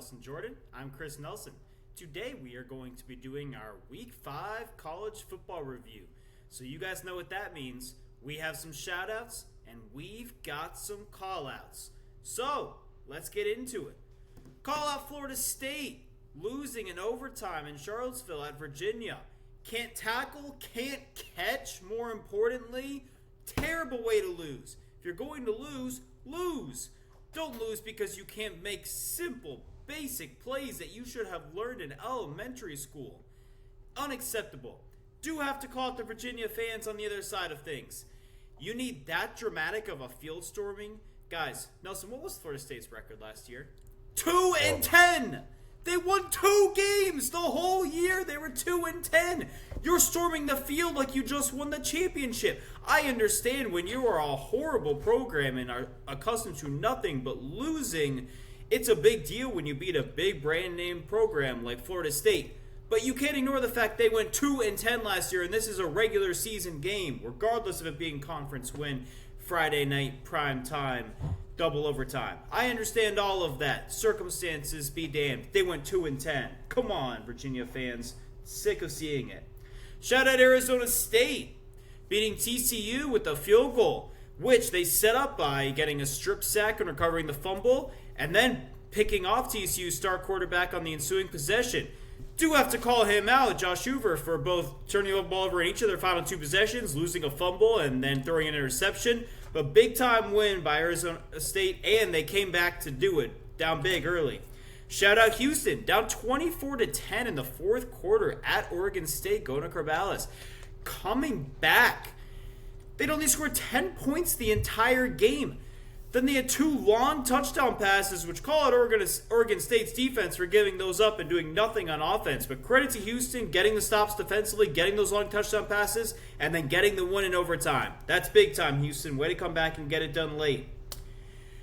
Nelson Jordan. I'm Chris Nelson. Today we are going to be doing our Week 5 college football review. So you guys know what that means. We have some shout-outs and we've got some call-outs. So let's get into it. Call out Florida State, losing in overtime in Charlottesville at Virginia. Can't tackle, can't catch, more importantly, terrible way to lose. If you're going to lose, lose. Don't lose because you can't make simple, basic plays that you should have learned in elementary school. Unacceptable. Do have to call out the Virginia fans on the other side of things. You need that dramatic of a field storming? Guys, Nelson, what was Florida State's record last year? 2-10! They won 2 games the whole year. They were 2-10. You're storming the field like you just won the championship. I understand when you are a horrible program and are accustomed to nothing but losing, it's a big deal when you beat a big brand name program like Florida State. But you can't ignore the fact they went 2-10 last year, and this is a regular season game, regardless of it being conference win, Friday night, prime time, double overtime. I understand all of that. Circumstances be damned. They went 2-10. Come on, Virginia fans. Sick of seeing it. Shout out Arizona State, beating TCU with a field goal, which they set up by getting a strip sack and recovering the fumble, and then picking off TCU's star quarterback on the ensuing possession. Do have to call him out, Josh Hoover, for both turning the ball over in each of their final 2 possessions, losing a fumble, and then throwing an interception. But big-time win by Arizona State, and they came back to do it, down big early. Shout out Houston, down 24-10 in the fourth quarter at Oregon State, going to Corvallis. Coming back, they'd only scored 10 points the entire game. Then they had 2 long touchdown passes, which call out Oregon State's defense for giving those up and doing nothing on offense. But credit to Houston, getting the stops defensively, getting those long touchdown passes, and then getting the win in overtime. That's big time, Houston. Way to come back and get it done late.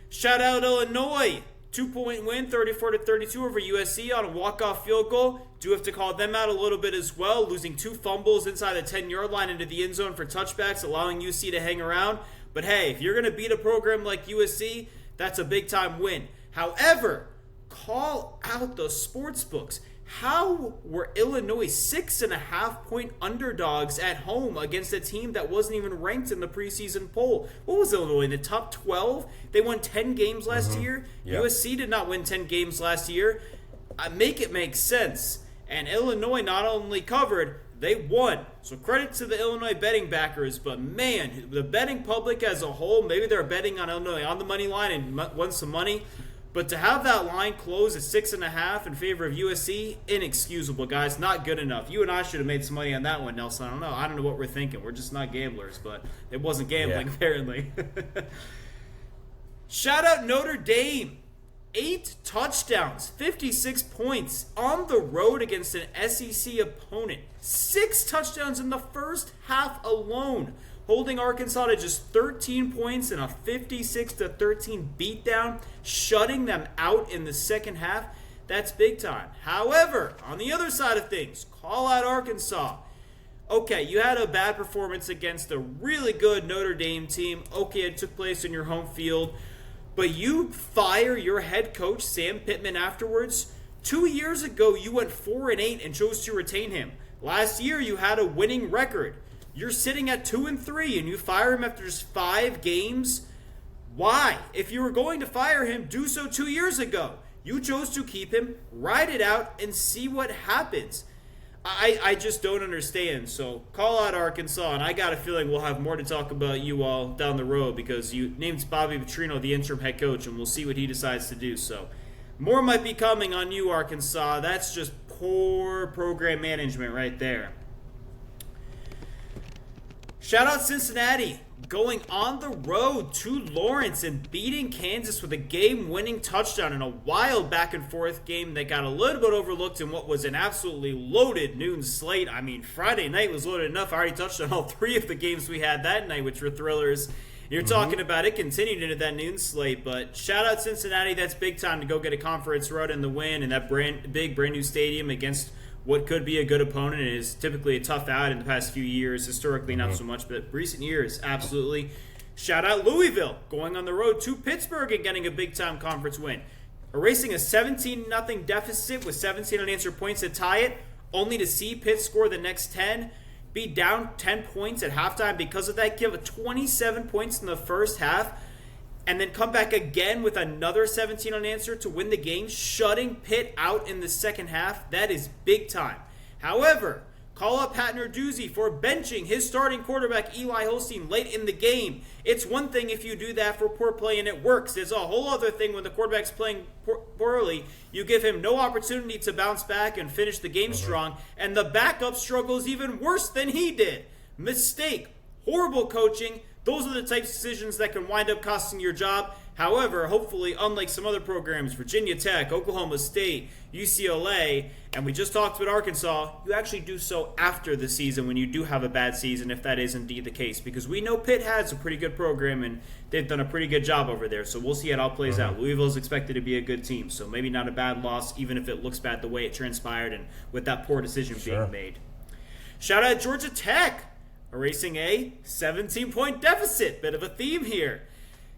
Shout out Illinois. 2-point win, 34-32 over USC on a walk-off field goal. Do have to call them out a little bit as well, losing 2 fumbles inside the 10-yard line into the end zone for touchbacks, allowing UC to hang around. But hey, if you're going to beat a program like USC, that's a big-time win. However, call out the sports books. How were Illinois 6.5-point underdogs at home against a team that wasn't even ranked in the preseason poll? What was Illinois, in the top 12? They won 10 games last year. Yep. USC did not win 10 games last year. Make it make sense. And Illinois not only covered, they won. So credit to the Illinois betting backers, but man, the betting public as a whole, maybe they're betting on Illinois on the money line and won some money. But to have that line close at 6.5 in favor of USC, inexcusable, guys. Not good enough. You and I should have made some money on that one, Nelson. I don't know what we're thinking. We're just not gamblers, but it wasn't gambling, apparently. Shout out Notre Dame. 8 touchdowns, 56 points on the road against an SEC opponent. 6 touchdowns in the first half alone, holding Arkansas to just 13 points in a 56-13 beatdown, shutting them out in the second half. That's big time. However, on the other side of things, call out Arkansas. Okay, you had a bad performance against a really good Notre Dame team. Okay, it took place in your home field. But you fire your head coach, Sam Pittman, afterwards. 2 years ago, you went 4-8 and chose to retain him. Last year, you had a winning record. You're sitting at 2-3 and you fire him after just 5 games. Why? If you were going to fire him, do so 2 years ago. You chose to keep him, ride it out, and see what happens. I just don't understand. So call out Arkansas, and I got a feeling we'll have more to talk about you all down the road because you named Bobby Petrino the interim head coach, and we'll see what he decides to do. So more might be coming on you, Arkansas. That's just poor program management right there. Shout out Cincinnati, going on the road to Lawrence and beating Kansas with a game-winning touchdown in a wild back-and-forth game that got a little bit overlooked in what was an absolutely loaded noon slate. I mean, Friday night was loaded enough. I already touched on all 3 of the games we had that night, which were thrillers. You're talking about it continued into that noon slate, but shout out Cincinnati. That's big time to go get a conference run in the win in that brand new stadium against what could be a good opponent. It is typically a tough out in the past few years. Historically, not so much, but recent years, absolutely. Shout out Louisville, going on the road to Pittsburgh and getting a big-time conference win. erasing a 17-0 deficit with 17 unanswered points to tie it, only to see Pitt score the next 10, be down 10 points at halftime because of that, give 27 points in the first half, and then come back again with another 17 unanswered to win the game, shutting Pitt out in the second half. That is big time. However, call up Pat Narduzzi for benching his starting quarterback Eli Holstein late in the game. It's one thing if you do that for poor play and it works. There's a whole other thing when the quarterback's playing poorly. You give him no opportunity to bounce back and finish the game strong, and the backup struggles even worse than he did. Mistake. Horrible coaching. Those are the types of decisions that can wind up costing your job. However, hopefully, unlike some other programs, Virginia Tech, Oklahoma State, UCLA, and we just talked about Arkansas, you actually do so after the season when you do have a bad season, if that is indeed the case. Because we know Pitt has a pretty good program, and they've done a pretty good job over there. So we'll see how it all plays out. Louisville is expected to be a good team, so maybe not a bad loss, even if it looks bad the way it transpired and with that poor decision being made. Shout out Georgia Tech, erasing a 17-point deficit. Bit of a theme here.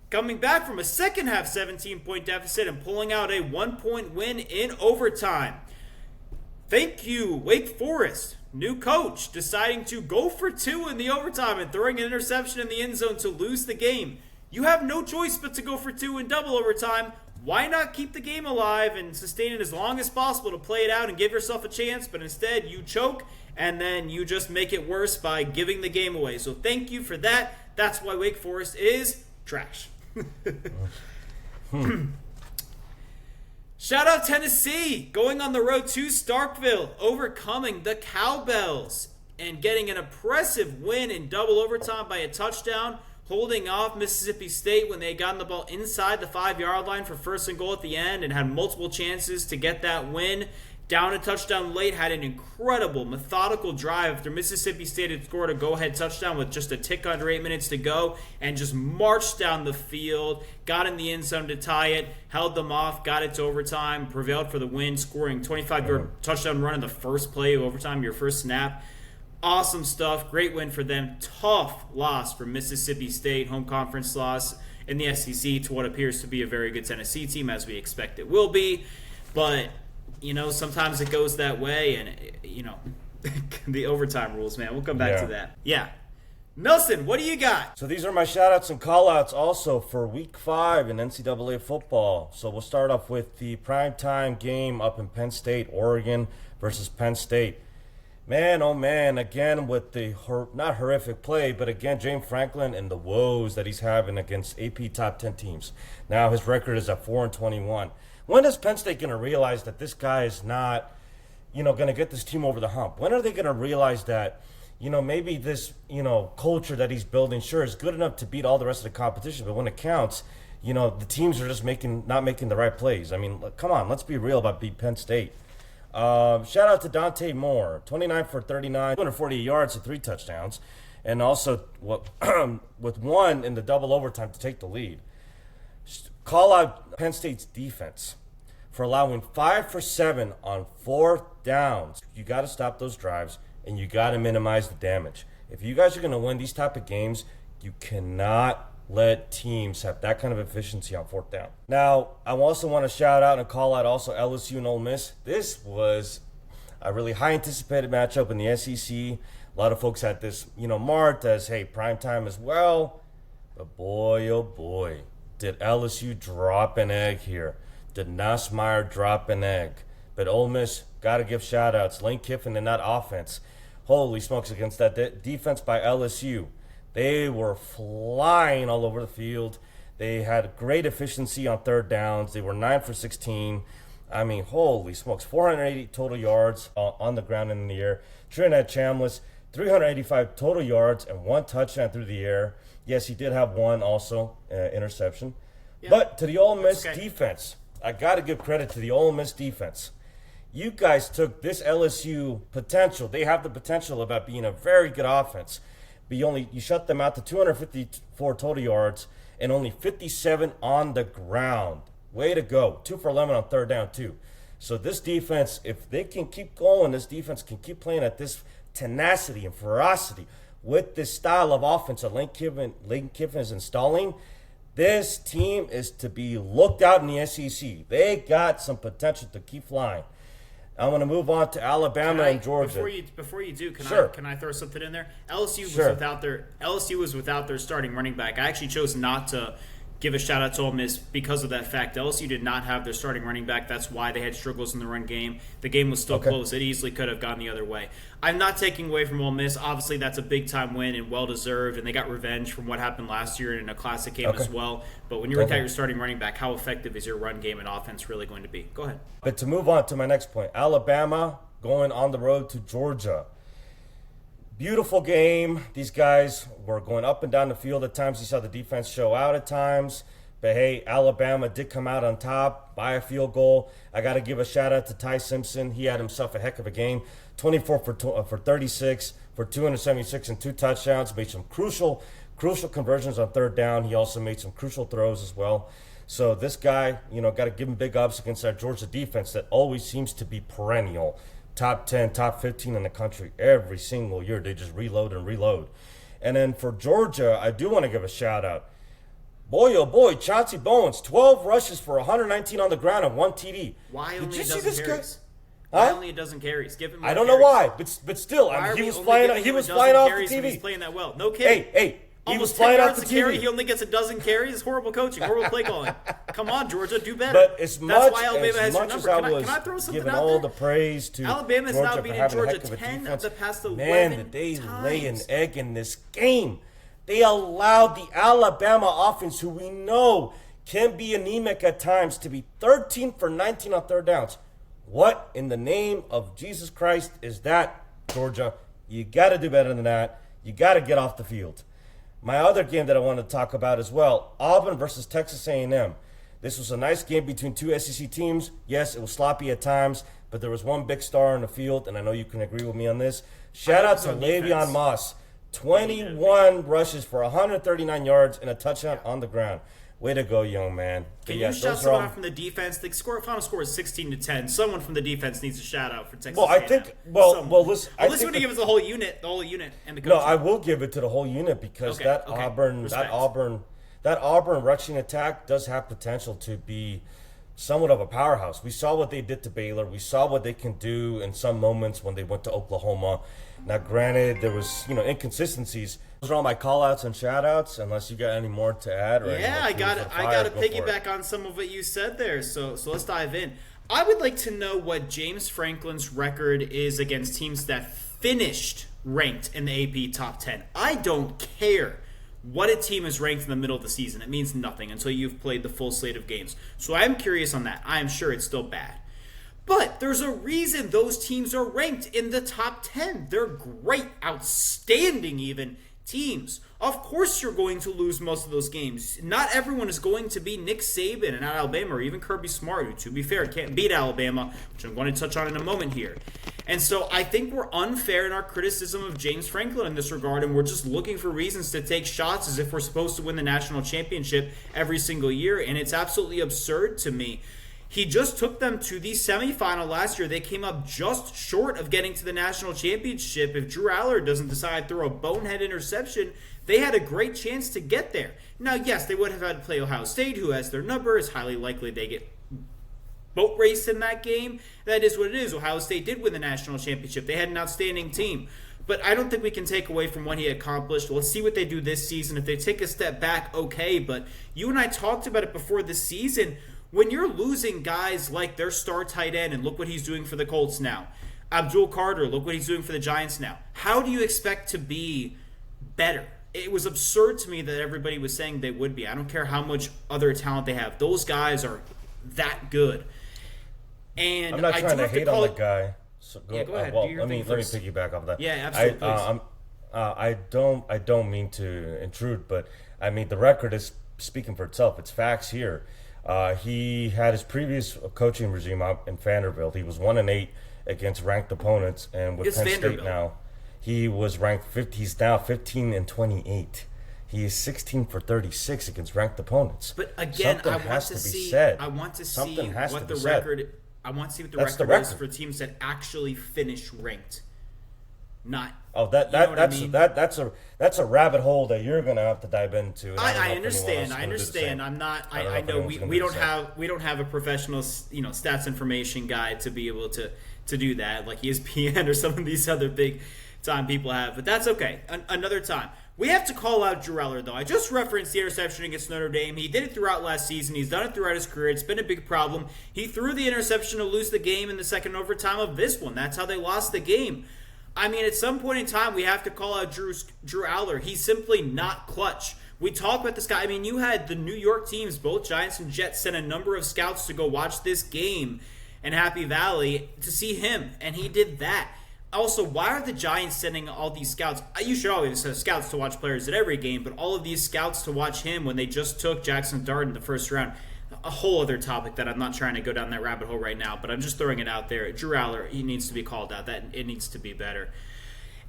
Coming back from a second-half 17-point deficit and pulling out a 1-point win in overtime. Thank you, Wake Forest. New coach deciding to go for 2 in the overtime and throwing an interception in the end zone to lose the game. You have no choice but to go for 2 in double overtime. Why not keep the game alive and sustain it as long as possible to play it out and give yourself a chance? But instead, you choke, and then you just make it worse by giving the game away. So thank you for that. That's why Wake Forest is trash. Shout out Tennessee, going on the road to Starkville, overcoming the Cowbells and getting an impressive win in double overtime by a touchdown, holding off Mississippi State when they got the ball inside the 5-yard line for first and goal at the end and had multiple chances to get that win. Down a touchdown late, had an incredible, methodical drive after Mississippi State had scored a go-ahead touchdown with just a tick under 8 minutes to go, and just marched down the field, got in the end zone to tie it, held them off, got it to overtime, prevailed for the win, scoring 25-yard touchdown run in the first play of overtime, your first snap. Awesome stuff. Great win for them. Tough loss for Mississippi State, home conference loss in the SEC to what appears to be a very good Tennessee team, as we expect it will be. But you know, sometimes it goes that way, and, you know, the overtime rules, man. We'll come back to that. Yeah. Nelson, what do you got? So these are my shout-outs and call-outs also for Week 5 in NCAA football. So we'll start off with the primetime game up in Penn State, Oregon versus Penn State. Man, oh man, again with the, not horrific play, but again, James Franklin and the woes that he's having against AP top 10 teams. Now his record is at 4-21. When is Penn State going to realize that this guy is not, you know, going to get this team over the hump? When are they going to realize that, you know, maybe this, you know, culture that he's building, sure, is good enough to beat all the rest of the competition, but when it counts, you know, the teams are just not making the right plays. I mean, come on, let's be real about beat Penn State. Shout out to Dante Moore, 29 for 39, 240 yards and 3 touchdowns, and also with one in the double overtime to take the lead. Call out Penn State's defense for allowing 5 for 7 on 4th downs. You got to stop those drives, and you got to minimize the damage. If you guys are going to win these type of games, you cannot let teams have that kind of efficiency on 4th down. Now, I also want to shout out and call out also LSU and Ole Miss. This was a really high anticipated matchup in the SEC. A lot of folks had this, you know, marked as, hey, primetime as well. But boy, oh boy, did LSU drop an egg here. Did Nussmeier drop an egg. But Ole Miss, got to give shout outs. Lane Kiffin and that offense. Holy smokes, against that defense by LSU. They were flying all over the field. They had great efficiency on 3rd downs. They were 9 for 16. I mean, holy smokes. 480 total yards on the ground and in the air. Trinidad Chambliss, 385 total yards and 1 touchdown through the air. Yes, he did have 1 also interception. Yeah. But to the Ole Miss defense, I got to give credit to the Ole Miss defense. You guys took this LSU potential. They have the potential about being a very good offense. But you shut them out to 254 total yards and only 57 on the ground. Way to go. 2 for 11 on 3rd down, too. So this defense, if they can keep going, this defense can keep playing at this tenacity and ferocity with this style of offense that Lane Kiffin is installing, This team is to be looked out in the SEC. They got some potential to keep flying. I'm going to move on to Alabama and Georgia. Before you do, Sure. can I throw something in there? LSU was without their starting running back. I actually chose not to give a shout out to Ole Miss because of that fact. LSU did not have their starting running back. That's why they had struggles in the run game. The game was still close. It easily could have gone the other way. I'm not taking away from Ole Miss. Obviously, that's a big-time win and well-deserved, and they got revenge from what happened last year in a classic game as well. But when you're without your starting running back, how effective is your run game and offense really going to be? Go ahead. But to move on to my next point, Alabama going on the road to Georgia. Beautiful game. These guys were going up and down the field at times. You saw the defense show out at times. But, hey, Alabama did come out on top by a field goal. I got to give a shout-out to Ty Simpson. He had himself a heck of a game. 24 for 36 for 276 and 2 touchdowns. Made some crucial conversions on third down. He also made some crucial throws as well. So this guy, got to give him big ups against that Georgia defense that always seems to be perennial. Top 10, top 15 in the country every single year. They just reload and reload. And then for Georgia, I do want to give a shout-out. Boy, oh boy, Chauncey Bowens, 12 rushes for 119 on the ground and 1 TD. Why only a dozen carries? Huh? Why only a dozen carries? Give him more I don't carries. know why, but still, he was flying off the TV. He's playing that well. No kidding. Hey, he almost was flying 10 off yards the a carry. TV. He only gets a dozen carries. It's horrible coaching, horrible play calling. Come on, Georgia, do better. But That's why Alabama has your number. Can I throw something giving out all there? the praise to Alabama's Georgia now for beating having a Georgia heck of a 10 defense. of the past 11 Man, did they times. lay an egg in this game. They allowed the Alabama offense, who we know can be anemic at times, to be 13 for 19 on third downs. What in the name of Jesus Christ is that, Georgia? You got to do better than that. You got to get off the field. My other game that I want to talk about as well, Auburn versus Texas A&M. This was a nice game between two SEC teams. Yes, it was sloppy at times, but there was one big star in the field, and I know you can agree with me on this. Shout out to Le'Veon Moss. 21 rushes for 139 yards and a touchdown on the ground. Way to go, young man. Can you shout someone out from the defense? The final score is 16-10. Someone from the defense needs a shout out for Texas. Well, I think. Well, listen. Unless you want to give us the whole unit, and the coach. No, I will give it to the whole unit because Auburn rushing attack does have potential to be somewhat of a powerhouse. We saw what they did to Baylor. We saw what they can do in some moments when they went to Oklahoma. Now, granted, there was inconsistencies. Those are all my call-outs and shout-outs, unless you got any more to add. Or I got to piggyback on some of what you said there. So let's dive in. I would like to know what James Franklin's record is against teams that finished ranked in the AP top 10. I don't care what a team is ranked in the middle of the season. It means nothing until you've played the full slate of games. So I'm curious on that. I am sure it's still bad. But there's a reason those teams are ranked in the top 10. They're great, outstanding even teams. Of course you're going to lose most of those games. Not everyone is going to be Nick Saban and Alabama or even Kirby Smart, who, to be fair, can't beat Alabama, which I'm going to touch on in a moment here. And so I think we're unfair in our criticism of James Franklin in this regard, and we're just looking for reasons to take shots as if we're supposed to win the national championship every single year, and it's absolutely absurd to me. He just took them to the semifinal last year. They came up just short of getting to the national championship. If Drew Aller doesn't decide to throw a bonehead interception, they had a great chance to get there. Now, yes, they would have had to play Ohio State, who has their number. It's highly likely they get boat raced in that game. That is what it is. Ohio State did win the national championship. They had an outstanding team. But I don't think we can take away from what he accomplished. Let's see what they do this season. If they take a step back, okay. But you and I talked about it before the season. When you're losing guys like their star tight end, and look what he's doing for the Colts now. Abdul Carter, look what he's doing for the Giants now. How do you expect to be better? It was absurd to me that everybody was saying they would be. I don't care how much other talent they have. Those guys are that good. And I'm not trying to hate on the guy. So go ahead. Let me piggyback off of that. Yeah, absolutely. I don't mean to intrude, but I mean the record is speaking for itself. It's facts here. He had his previous coaching regime up in Vanderbilt. He was 1-8 against ranked opponents, and with Penn State now, he was ranked 50. He's now 15-28. He is 16 for 36 against ranked opponents. But again, I want to see what the record is for teams that actually finish ranked. not. Oh, that's a rabbit hole that you're gonna have to dive into. I understand. I'm not. I know we don't have a professional stats information guy to be able to do that like ESPN or some of these other big time people have. But that's okay. Another time. We have to call out Drew Eller, though. I just referenced the interception against Notre Dame. He did it throughout last season. He's done it throughout his career. It's been a big problem. He threw the interception to lose the game in the second overtime of this one. That's how they lost the game. I mean, at some point in time, we have to call out Drew Aller. He's simply not clutch. We talk about this guy. I mean, you had the New York teams, both Giants and Jets, send a number of scouts to go watch this game in Happy Valley to see him, and he did that. Also, why are the Giants sending all these scouts? You should always have scouts to watch players at every game, but all of these scouts to watch him when they just took Jackson Dart in the first round. A whole other topic that I'm not trying to go down that rabbit hole right now, but I'm just throwing it out there. Drew Aller, he needs to be called out. That it needs to be better.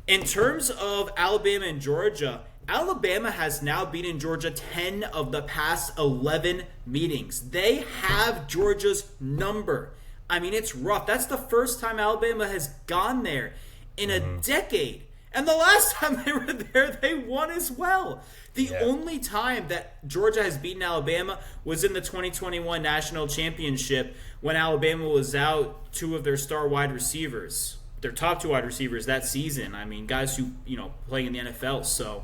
In terms of Alabama and Georgia, Alabama has now beaten Georgia 10 of the past 11 meetings. They have Georgia's number. I mean, it's rough. That's the first time Alabama has gone there in a decade. And the last time they were there, they won as well. The only time that Georgia has beaten Alabama was in the 2021 National Championship when Alabama was out two of their star wide receivers, their top two wide receivers that season. I mean, guys who, play in the NFL. So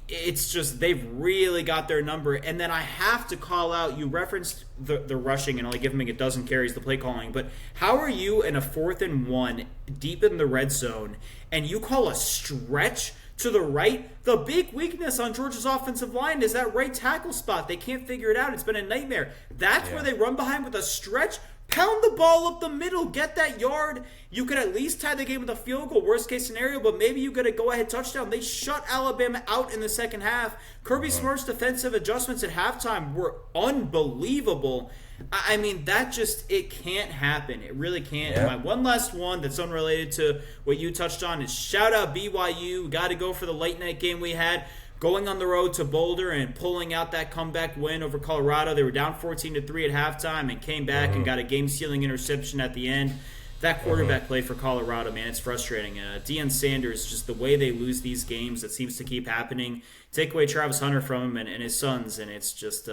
it's just they've really got their number. And then I have to call out, you referenced the rushing and only giving a dozen carries, the play calling, but how are you in a 4th and 1 deep in the red zone and you call a stretch to the right? The big weakness on Georgia's offensive line is that right tackle spot. They can't figure it out. It's been a nightmare. That's where they run behind with a stretch. Pound the ball up the middle. Get that yard. You could at least tie the game with a field goal, worst case scenario, but maybe you get a go-ahead touchdown. They shut Alabama out in the second half. Kirby Smart's defensive adjustments at halftime were unbelievable. I mean, it can't happen. It really can't. And my one last one that's unrelated to what you touched on is shout out BYU. Got to go for the late night game we had. Going on the road to Boulder and pulling out that comeback win over Colorado. They were down 14-3 at halftime and came back and got a game-sealing interception at the end. That quarterback play for Colorado, man, it's frustrating. Deion Sanders, just the way they lose these games, that seems to keep happening. Take away Travis Hunter from him and his sons, and it's just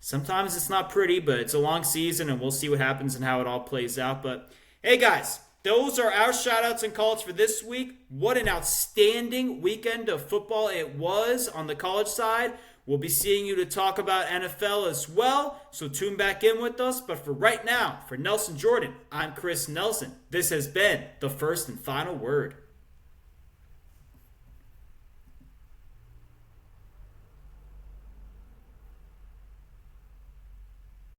sometimes it's not pretty, but it's a long season, and we'll see what happens and how it all plays out. But, hey, guys, those are our shout-outs and calls for this week. What an outstanding weekend of football it was on the college side. We'll be seeing you to talk about NFL as well, so tune back in with us. But for right now, for Nelson Jordan, I'm Chris Nelson. This has been the First and Final Word.